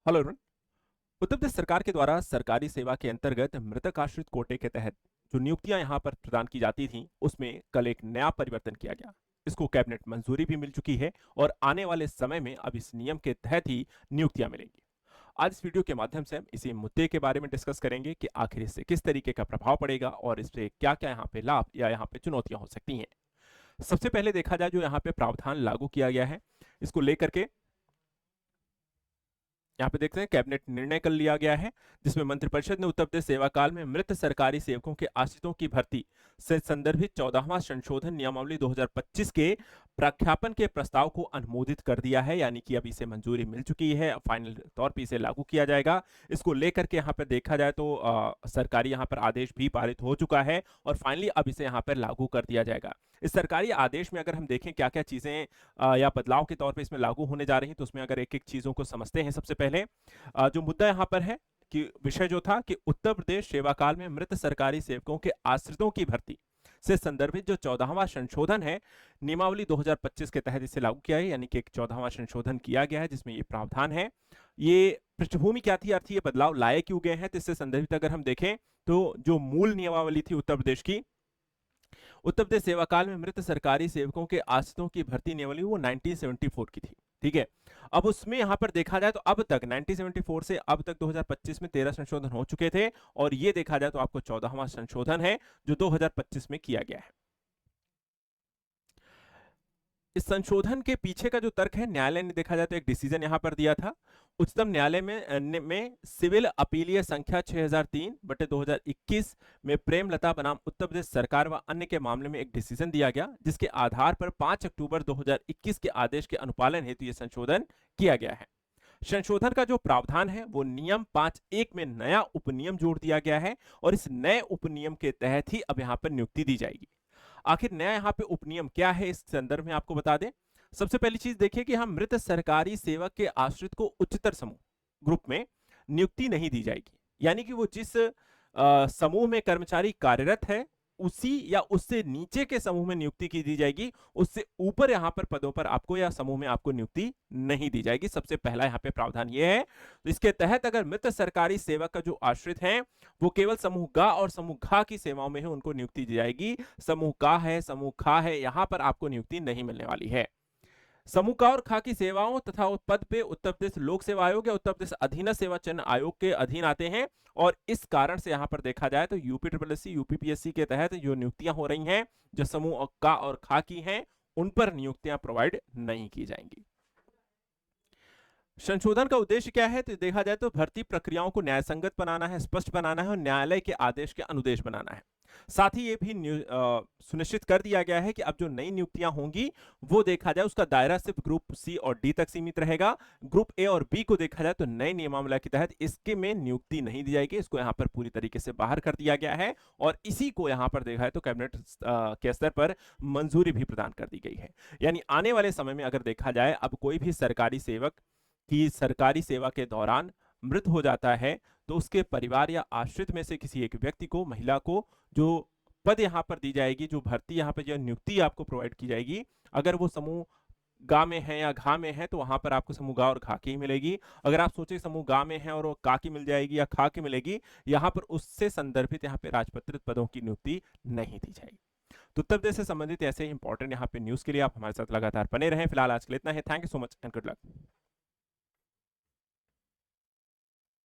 Hello everyone. Uttar Pradesh सरकार के द्वारा सरकारी सेवा के अंतर्गत मृतक आश्रित कोटे के तहत जो नियुक्तियां यहां पर प्रदान की जाती थीं, उसमें कल एक नया परिवर्तन किया गया। इसको कैबिनेट मंजूरी भी मिल चुकी है और आने वाले समय में अब इस नियम के तहत ही नियुक्तियां मिलेंगी। आज इस वीडियो के माध्यम से हम इसी मुद्दे के बारे में डिस्कस करेंगे कि आखिर इससे किस तरीके का प्रभाव पड़ेगा और इससे क्या क्या यहाँ पे लाभ या यहाँ पे चुनौतियां हो सकती हैं। सबसे पहले देखा जाए जो यहाँ पे प्रावधान लागू किया गया है, इसको लेकर के यहाँ पे देखते हैं कैबिनेट निर्णय कर लिया गया है, जिसमें मंत्रिपरिषद ने उत्तर प्रदेश सेवा काल में मृत सरकारी सेवकों के आश्रितों की भर्ती से संदर्भित 14वां संशोधन नियमावली 2025 के प्रख्यापन के प्रस्ताव को अनुमोदित कर दिया है। यानी कि अब इसे मंजूरी मिल चुकी है, फाइनल तौर पे इसे लागू किया जाएगा। इसको लेकर के यहाँ पे देखा जाए तो सरकारी यहाँ पर आदेश भी पारित हो चुका है और फाइनली अब इसे यहाँ पर लागू कर दिया जाएगा। इस सरकारी आदेश में अगर हम देखें क्या क्या चीजें या बदलाव के तौर पे इसमें लागू होने जा रही हैं, तो उसमें अगर एक एक चीजों को समझते हैं। सबसे पहले जो मुद्दा यहाँ पर है कि विषय जो था कि उत्तर प्रदेश सेवा काल में मृत सरकारी सेवकों के आश्रितों की भर्ती से संदर्भित जो 14वां संशोधन है नियमावली 2025 के तहत इसे लागू किया है। यानी कि एक 14वां संशोधन किया गया है जिसमें ये प्रावधान है। ये पृष्ठभूमि क्या थी, अर्थ ये बदलाव लाए क्यों गए हैं, तो इससे संदर्भित अगर हम देखें तो जो मूल नियमावली थी उत्तर प्रदेश की, उत्तर प्रदेश सेवा काल में मृत सरकारी सेवकों के आश्रितों की भर्ती नियमावली वो 1974 की थी। ठीक है, अब उसमें यहां पर देखा जाए तो अब तक 1974 से अब तक 2025 में 13 संशोधन हो चुके थे और ये देखा जाए तो आपको 14वां संशोधन है जो 2025 में किया गया है। इस संशोधन के पीछे का जो तर्क है, न्यायालय ने देखा जाए तो एक डिसीजन यहां पर दिया था। उच्चतम न्यायालय में सिविल अपीलीय संख्या 6003/2021 में प्रेमलता बनाम उत्तर प्रदेश सरकार व अन्य के मामले में एक डिसीजन दिया गया, जिसके आधार पर 5 अक्टूबर 2021 के आदेश के अनुपालन हेतु यह संशोधन किया गया है। संशोधन का जो प्रावधान है वो नियम 5(1) में नया उपनियम जोड़ दिया गया है और इस नए उपनियम के तहत ही अब यहां पर नियुक्ति दी जाएगी। आखिर नया यहाँ पे उपनियम क्या है, इस संदर्भ में आपको बता दें। सबसे पहली चीज देखिए कि हम मृत सरकारी सेवक के आश्रित को उच्चतर समूह ग्रुप में नियुक्ति नहीं दी जाएगी। यानी कि वो जिस समूह में कर्मचारी कार्यरत है उसी या उससे नीचे के समूह में नियुक्ति की दी जाएगी, उससे ऊपर यहाँ पर पदों पर आपको या समूह में आपको नियुक्ति नहीं दी जाएगी। सबसे पहला यहाँ पे प्रावधान ये है। तो इसके तहत अगर मृत सरकारी सेवक का जो आश्रित हैं वो केवल समूह ग और समूह घ की सेवाओं में है, उनको नियुक्ति दी जाएगी। समूह क है, समूह ख है, यहाँ पर आपको नियुक्ति नहीं मिलने वाली है। समूह क और ख की सेवाओं तथा पद पे उत्तर प्रदेश लोक सेवा आयोग या उत्तर प्रदेश अधीनस्थ सेवा चयन आयोग के अधीन आते हैं और इस कारण से यहां पर देखा जाए तो यूपी यूपीपीएससी के तहत जो नियुक्तियां हो रही हैं जो समूह क और ख की हैं उन पर नियुक्तियां प्रोवाइड नहीं की जाएंगी। संशोधन का उद्देश्य क्या है, तो देखा जाए तो भर्ती प्रक्रियाओं को न्यायसंगत बनाना है, स्पष्ट बनाना है और न्यायालय के आदेश के अनुदेश बनाना है। साथ ही ये भी सुनिश्चित कर दिया गया है कि अब जो नई नियुक्तियां होंगी वो देखा जाए उसका दायरा सिर्फ ग्रुप सी और डी तक सीमित रहेगा। ग्रुप ए और बी को देखा जाए तो नए नियमावली के तहत इसके में नियुक्ति नहीं दी जाएगी, इसको यहाँ पर पूरी तरीके से बाहर कर दिया गया है और इसी को यहाँ पर देखा है तो कैबिनेट के स्तर पर मंजूरी भी प्रदान कर दी गई है। यानी आने वाले समय में अगर देखा जाए अब कोई भी सरकारी सेवक की सरकारी सेवा के दौरान मृत हो जाता है तो उसके परिवार या आश्रित में से किसी एक व्यक्ति को, महिला को जो पद यहाँ पर दी जाएगी, जो भर्ती यहाँ पर जो नियुक्ति आपको प्रोवाइड की जाएगी, अगर वो समूह गा में है या घा में है तो वहां पर आपको समूह गा और घा की मिलेगी। अगर आप सोचे समूह गा में है और वो का की मिल जाएगी या खा की मिलेगी, यहाँ पर उससे संदर्भित यहाँ पे राजपत्रित पदों की नियुक्ति नहीं दी जाएगी। तो उत्तर प्रदेश से संबंधित ऐसे ही इंपॉर्टेंट यहाँ पे न्यूज के लिए आप हमारे साथ लगातार बने रहें। फिलहाल आज के लिए इतना है। Thank you so much and good luck.